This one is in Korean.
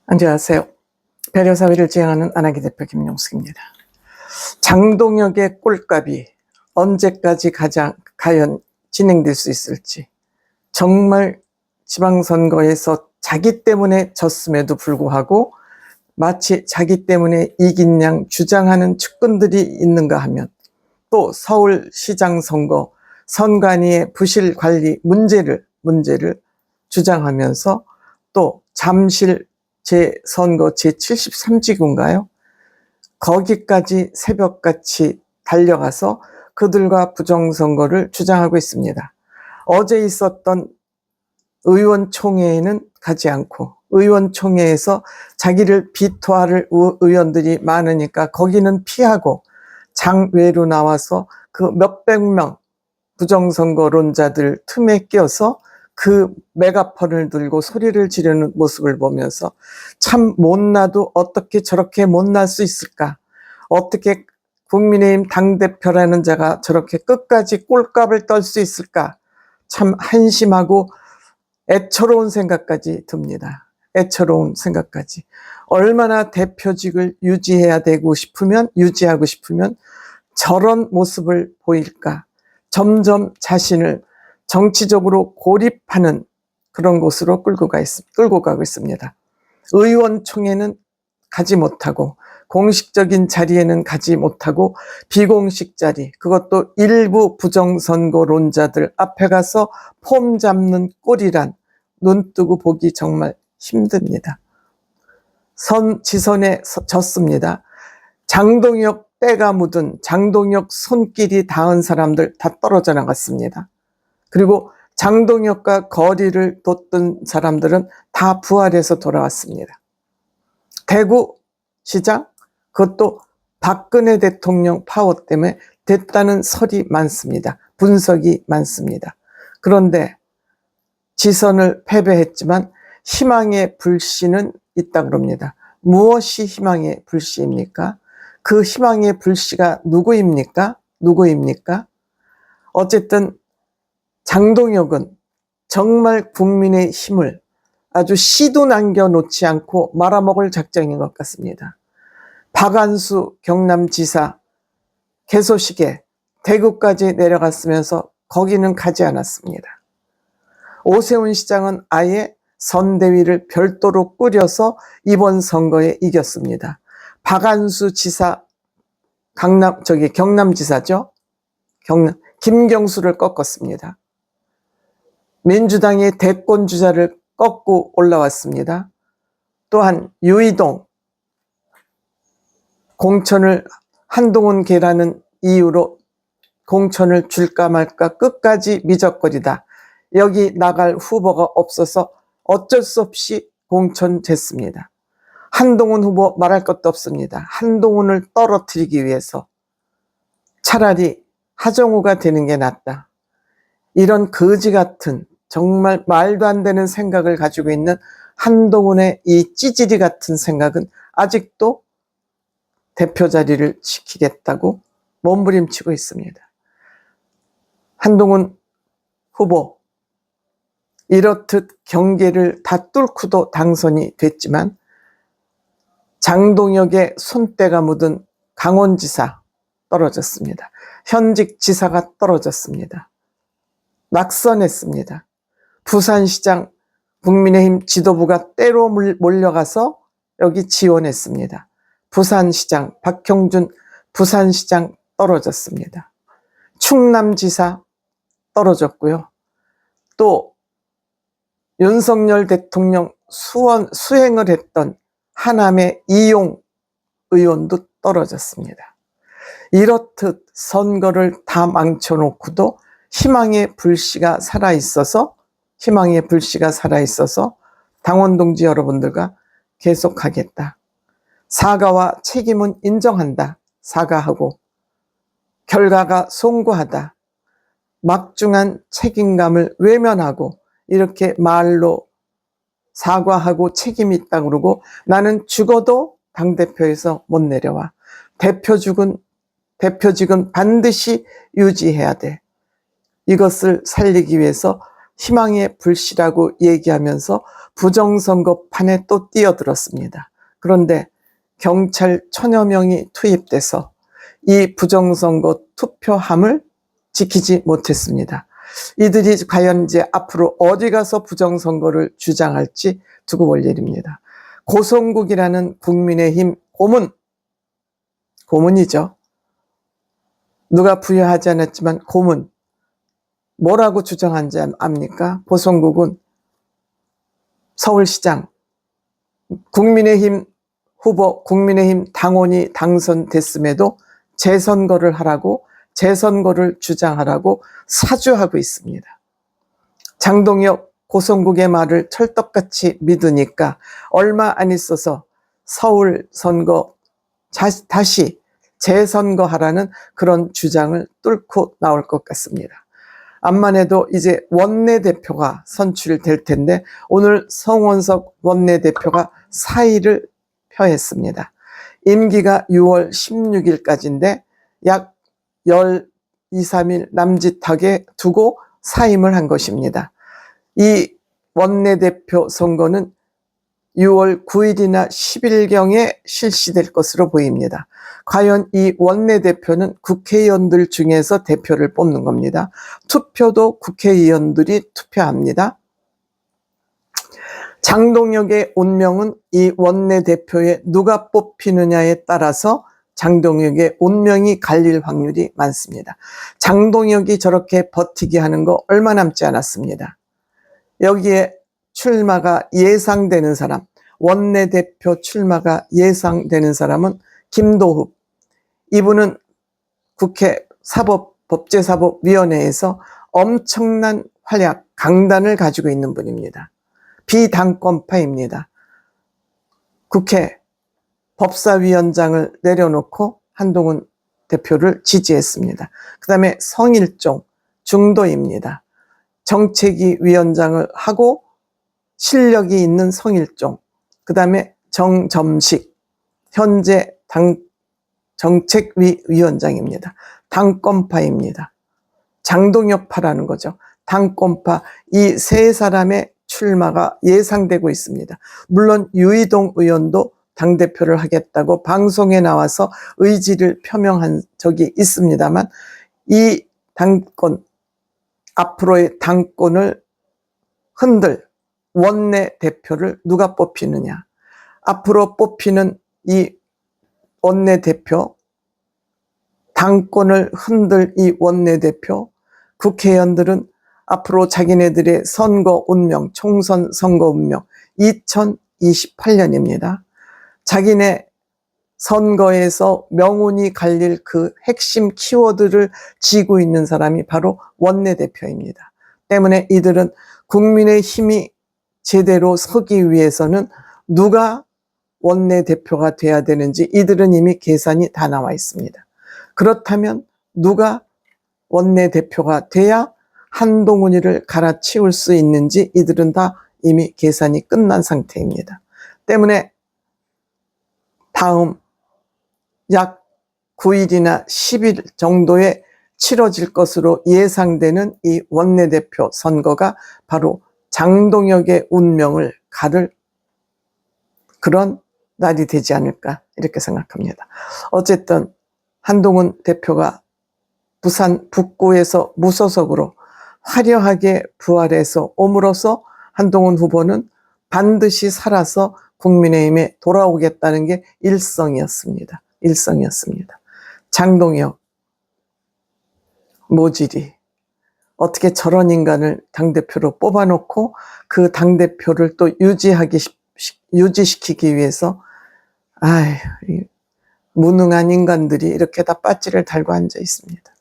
안녕하세요. 배려사회를 지향하는 안하기 대표 김용숙입니다. 장동혁의 꼴값이 언제까지 과연 진행될 수 있을지, 정말 지방선거에서 자기 때문에 졌음에도 불구하고 마치 자기 때문에 이긴 양 주장하는 측근들이 있는가 하면, 또 서울시장 선거 선관위의 부실 관리 문제를 주장하면서 또 잠실 선거 제73지구인가요? 거기까지 새벽같이 달려가서 그들과 부정선거를 주장하고 있습니다. 어제 있었던 의원총회에는 가지 않고, 의원총회에서 자기를 비토할 의원들이 많으니까 거기는 피하고 장외로 나와서 그 몇백 명 부정선거론자들 틈에 끼어서 그 메가폰을 들고 소리를 지르는 모습을 보면서 참 못나도 어떻게 저렇게 못날 수 있을까? 어떻게 국민의힘 당대표라는 자가 저렇게 끝까지 꼴값을 떨 수 있을까? 참 한심하고 애처로운 생각까지 듭니다. 애처로운 생각까지. 얼마나 대표직을 유지하고 싶으면 저런 모습을 보일까? 점점 자신을 정치적으로 고립하는 그런 곳으로 끌고 가고 있습니다. 의원총회는 가지 못하고, 공식적인 자리에는 가지 못하고, 비공식 자리, 그것도 일부 부정선거론자들 앞에 가서 폼 잡는 꼴이란 눈 뜨고 보기 정말 힘듭니다. 지선에 졌습니다. 장동혁 때가 묻은, 장동혁 손길이 닿은 사람들 다 떨어져 나갔습니다. 그리고 장동혁과 거리를 뒀던 사람들은 다 부활해서 돌아왔습니다. 대구시장, 그것도 박근혜 대통령 파워 때문에 됐다는 설이 많습니다. 분석이 많습니다. 그런데 지선을 패배했지만 희망의 불씨는 있다고 합니다. 무엇이 희망의 불씨입니까? 그 희망의 불씨가 누구입니까? 어쨌든 장동혁은 정말 국민의 힘을 아주 씨도 남겨놓지 않고 말아먹을 작정인 것 같습니다. 박안수 경남지사 개소식에 대구까지 내려갔으면서 거기는 가지 않았습니다. 오세훈 시장은 아예 선대위를 별도로 꾸려서 이번 선거에 이겼습니다. 박안수 지사, 경남지사죠. 김경수를 꺾었습니다. 민주당의 대권 주자를 꺾고 올라왔습니다. 또한 유이동 공천을 한동훈 계라는 이유로 공천을 줄까 말까 끝까지 미적거리다 여기 나갈 후보가 없어서 어쩔 수 없이 공천됐습니다. 한동훈 후보 말할 것도 없습니다. 한동훈을 떨어뜨리기 위해서 차라리 하정우가 되는 게 낫다. 이런 거지 같은, 정말 말도 안 되는 생각을 가지고 있는 한동훈의 이 찌질이 같은 생각은 아직도 대표 자리를 지키겠다고 몸부림치고 있습니다. 한동훈 후보 이렇듯 경계를 다 뚫고도 당선이 됐지만 장동혁의 손때가 묻은 강원지사 떨어졌습니다. 현직 지사가 떨어졌습니다. 낙선했습니다. 부산시장 국민의힘 지도부가 때로 몰려가서 여기 지원했습니다. 부산시장 박형준 부산시장 떨어졌습니다. 충남지사 떨어졌고요. 또 윤석열 대통령 수행을 했던 하남의 이용 의원도 떨어졌습니다. 이렇듯 선거를 다 망쳐놓고도 희망의 불씨가 살아있어서 당원 동지 여러분들과 계속하겠다. 사과와 책임은 인정한다. 사과하고 결과가 송구하다. 막중한 책임감을 외면하고 이렇게 말로 사과하고 책임이 있다고 그러고 나는 죽어도 당대표에서 못 내려와. 대표직은 반드시 유지해야 돼. 이것을 살리기 위해서 희망의 불씨라고 얘기하면서 부정선거판에 또 뛰어들었습니다. 그런데 경찰 1000여 명이 투입돼서 이 부정선거 투표함을 지키지 못했습니다. 이들이 과연 이제 앞으로 어디 가서 부정선거를 주장할지 두고 볼 일입니다. 고성국이라는 국민의힘 고문이죠. 누가 부여하지 않았지만 고문. 뭐라고 주장한지 압니까? 고성국은 서울시장, 국민의힘 후보, 국민의힘 당원이 당선됐음에도 재선거를 하라고, 재선거를 주장하라고 사주하고 있습니다. 장동혁, 고성국의 말을 철떡같이 믿으니까 얼마 안 있어서 서울 선거 다시 재선거하라는 그런 주장을 뚫고 나올 것 같습니다. 암만 해도 이제 원내대표가 선출될 텐데 오늘 성원석 원내대표가 사의를 표했습니다. 임기가 6월 16일까지인데 약 12, 13일 남짓하게 두고 사임을 한 것입니다. 이 원내대표 선거는 6월 9일이나 10일경에 실시될 것으로 보입니다. 과연 이 원내대표는 국회의원들 중에서 대표를 뽑는 겁니다. 투표도 국회의원들이 투표합니다. 장동혁의 운명은 이 원내대표에 누가 뽑히느냐에 따라서 장동혁의 운명이 갈릴 확률이 많습니다. 장동혁이 저렇게 버티게 하는 거 얼마 남지 않았습니다. 여기에 출마가 예상되는 사람, 원내대표 출마가 예상되는 사람은 김도흡. 이분은 국회 법제사법위원회에서 엄청난 활약, 강단을 가지고 있는 분입니다. 비당권파입니다. 국회 법사위원장을 내려놓고 한동훈 대표를 지지했습니다. 그 다음에 성일종, 중도입니다. 정책위 위원장을 하고 실력이 있는 성일종, 그 다음에 정점식, 현재 정책위 위원장입니다. 당권파입니다. 장동혁파라는 거죠. 당권파, 이 세 사람의 출마가 예상되고 있습니다. 물론 유이동 의원도 당대표를 하겠다고 방송에 나와서 의지를 표명한 적이 있습니다만 이 당권, 앞으로의 당권을 흔들 원내대표를 누가 뽑히느냐. 앞으로 뽑히는 이 원내대표, 당권을 흔들 이 원내대표, 국회의원들은 앞으로 자기네들의 선거 운명, 총선 선거 운명 2028년입니다. 자기네 선거에서 명운이 갈릴 그 핵심 키워드를 쥐고 있는 사람이 바로 원내대표입니다. 때문에 이들은 국민의 힘이 제대로 서기 위해서는 누가 원내대표가 돼야 되는지 이들은 이미 계산이 다 나와 있습니다. 그렇다면 누가 원내대표가 돼야 한동훈이를 갈아치울 수 있는지 이들은 다 이미 계산이 끝난 상태입니다. 때문에 다음 약 9일이나 10일 정도에 치러질 것으로 예상되는 이 원내대표 선거가 바로 장동혁의 운명을 가를 그런 날이 되지 않을까 이렇게 생각합니다. 어쨌든 한동훈 대표가 부산 북구에서 무소속으로 화려하게 부활해서 옴으로써 한동훈 후보는 반드시 살아서 국민의힘에 돌아오겠다는 게 일성이었습니다. 장동혁, 모질이 어떻게 저런 인간을 당대표로 뽑아놓고 그 당대표를 또 유지시키기 위해서 무능한 인간들이 이렇게 다 빠찌를 달고 앉아 있습니다.